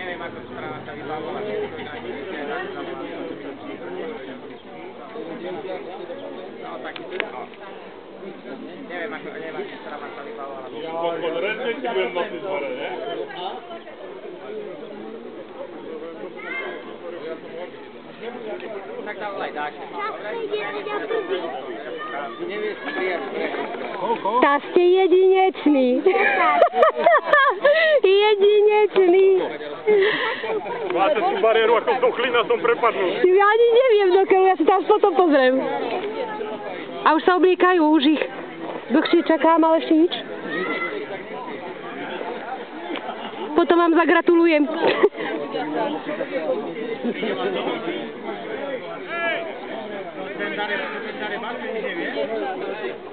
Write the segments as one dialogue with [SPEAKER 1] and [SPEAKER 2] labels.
[SPEAKER 1] Neviem, ako správa sa vybavovala. No, tak neviem, ako správa sa vybavovala.
[SPEAKER 2] Pod režne ti budem nosiť hore, ne?
[SPEAKER 1] Tak zavolaj dáš. Nevieš si prijať
[SPEAKER 3] Tá ste jedinečný. Jedinečný.
[SPEAKER 2] Máte si bariéru, ako som chlina, som prepadnul.
[SPEAKER 3] Ja ani neviem, dokiaľ ja si tam potom pozriem. A už sa obliekajú, už ich dlhšie čakám, ale ešte nič. Potom vám zagratulujem.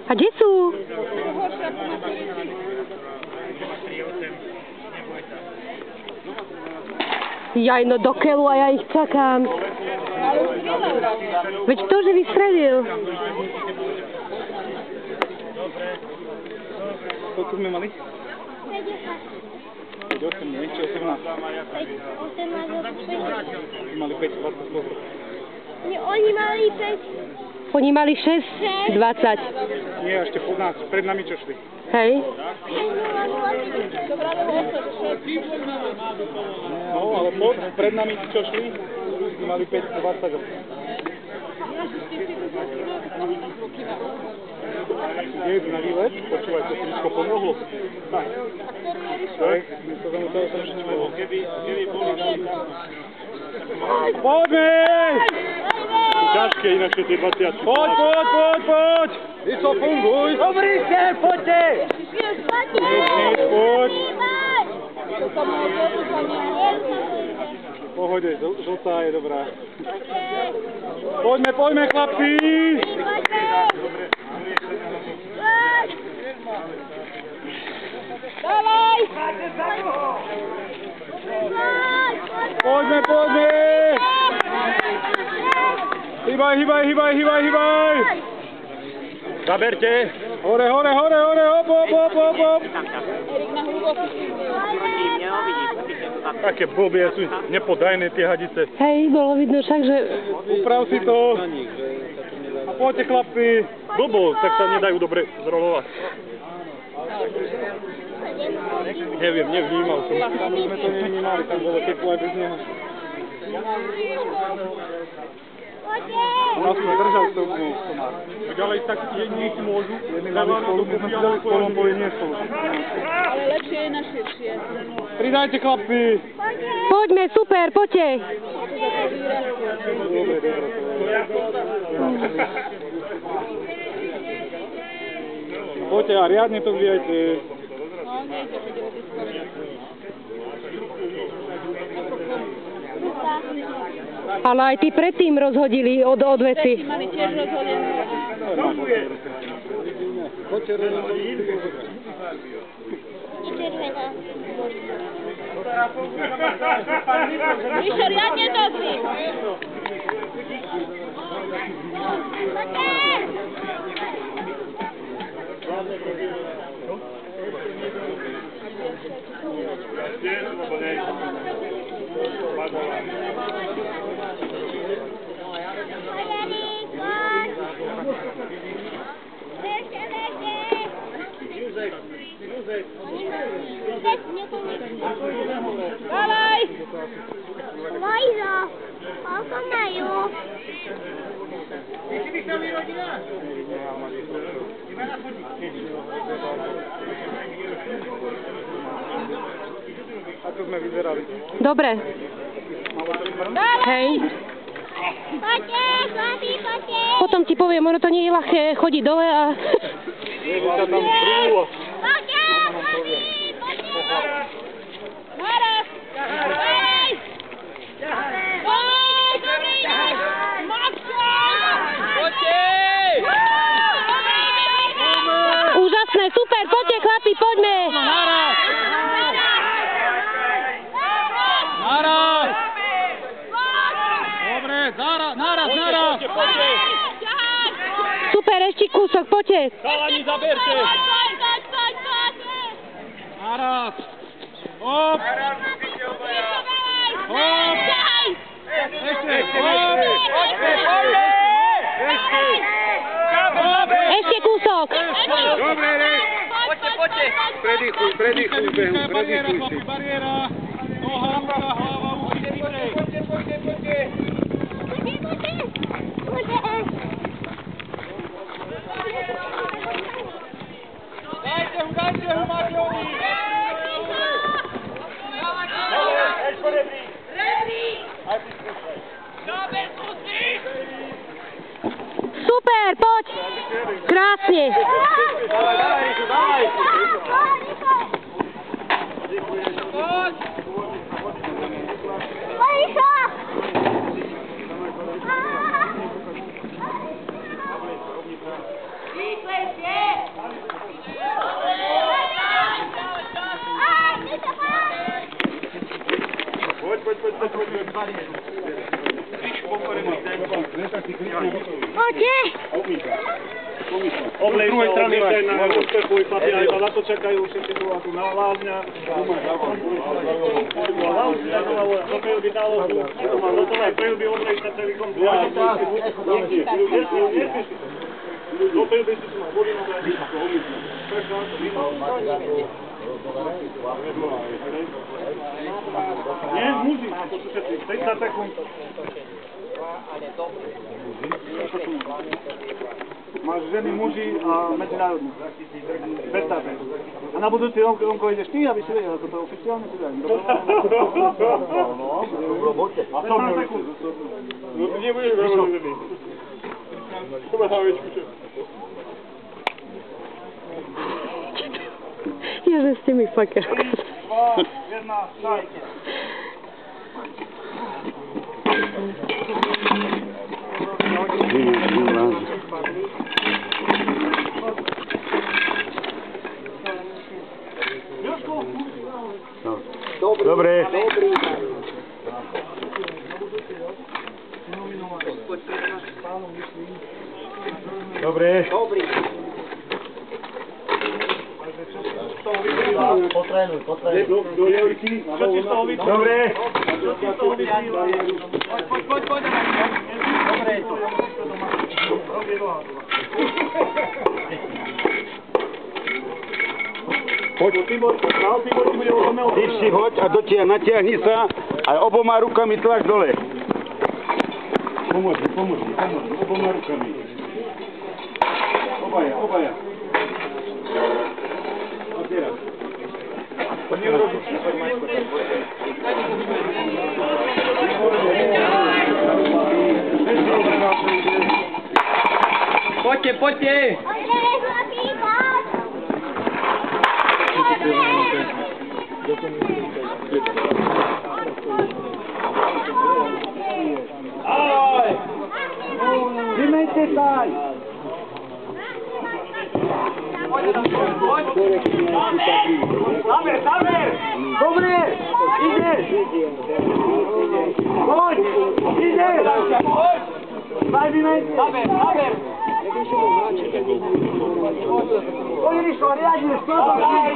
[SPEAKER 3] A kde sú? Jaj, no do keľu a ja ich čakám. Veď to, že vystrelil.
[SPEAKER 4] Koľko sme mali? 5, 8, nie? Či 18? 5, 18, mali 5, 20 slov.
[SPEAKER 5] Oni mali 5.
[SPEAKER 3] Oni mali 6, 20.
[SPEAKER 4] Nie, ešte pod nás, pred nami čo šli.
[SPEAKER 3] Hej.
[SPEAKER 4] No, ale pred nami čo šli, mali 5, 20. Je na výlet, počúvaj, to si všetko pomohlo. Tak, my to tam muselo sa všetko. Poďme! Ťažké inakšie tie 20. Poď! Iso, funguj!
[SPEAKER 1] Dobrý sen, poďte!
[SPEAKER 4] Poď! Pohode, žltá je dobrá. Poďme, chlapci!
[SPEAKER 5] Dávaj!
[SPEAKER 4] Poďme! Hýbaj! Zaberte! Hore, hop! Také blbie sú nepodajné tie hadice.
[SPEAKER 3] Hej, bolo vidno však, že...
[SPEAKER 4] Uprav si to. A poďte, chlapci. Blbo, tak sa nedajú dobre zrolovať. Nevnímal som. Tam sme to nevnímali, tam bolo teplo aj bez neho. U nás sme držali to komár. Ale tak jedni môžu. Jedni dali spolu, my sme si dali spolu, boli nie spolu.
[SPEAKER 6] Ale lepšie je na širšie.
[SPEAKER 4] Pridajte, chlapci.
[SPEAKER 3] Poďme, super, poďte.
[SPEAKER 4] Dobre. Poďte a riadne to vvíjajte.
[SPEAKER 3] Ale aj ty predtým rozhodili od veci.
[SPEAKER 6] Mali tiež rozhodenú.
[SPEAKER 5] Vyšo, riadne to si! Dávaj! Vojzo, koľko majú?
[SPEAKER 4] Ako sme vyzerali?
[SPEAKER 3] Dobre. Hej.
[SPEAKER 5] Poďte, chlapi, poďte!
[SPEAKER 3] Potom ti poviem, ono to nie je ľahké chodiť dole a...
[SPEAKER 5] Poďte, chlapi, poďte! Naraz! Hej! Dobrý deň! Maxo!
[SPEAKER 1] Poďte!
[SPEAKER 3] Úžasné, super, poďte chlapi, poďme!
[SPEAKER 4] Naraz!
[SPEAKER 3] kúsok, poďte.
[SPEAKER 4] Chalani, zaberte! Naraz! Hop! Hop! Ešte! Hop!
[SPEAKER 3] Ešte kúsok.
[SPEAKER 2] Dobre,
[SPEAKER 1] Poďte.
[SPEAKER 2] Predýchuj, behu,
[SPEAKER 4] Bariéra,
[SPEAKER 2] predýchuj si.
[SPEAKER 4] chlapi, bariéra! Noha, ruka, hlava, uši, chytrej! Dajte ho, Maťovi!
[SPEAKER 3] Super, poď. Krásne.
[SPEAKER 2] Oblej druhej strany na úspechu, chlapi, aj na to čakajú všetci tu a tu na lázňa. Do prilby na lohu. Do toho aj prilby oblej sa celý kom. Do prilby si tu mal vodinu dať. Nie, muži, to sú všetci. 30 sekúnd. Máš ženy, muži a medzinárodní. Predstavte. A na budúci Romko ideš ty, aby si vedel, ako to oficiálne si dám. A to mi sekúnd. No ty nebudeš veľmi. Kuba Havečku, čo?
[SPEAKER 3] Ježe ste mi faker.
[SPEAKER 2] 3, 2, 1, šaj. Dobre. Dobre. Potrenuj. Do Jevky. Čo ti z toho vyplýva? Dobre. Čo ti z toho vyplýva? Poď. Dobre. Poď, Tibor, ti bude odomel. Ty si hoď a natiahni sa a oboma rukami tlač dole. Pomôž, oboma rukami. Obaja. Teraz.
[SPEAKER 1] Poďte.
[SPEAKER 2] Ahoj! Vymejte sa! Zaber! Dobre! Ideš! Poď! Ideš! Daj vymejte! Zaber! Poď, Rišo, riadiš! Dávaj!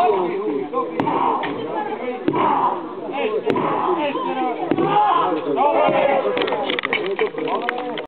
[SPEAKER 2] Poď!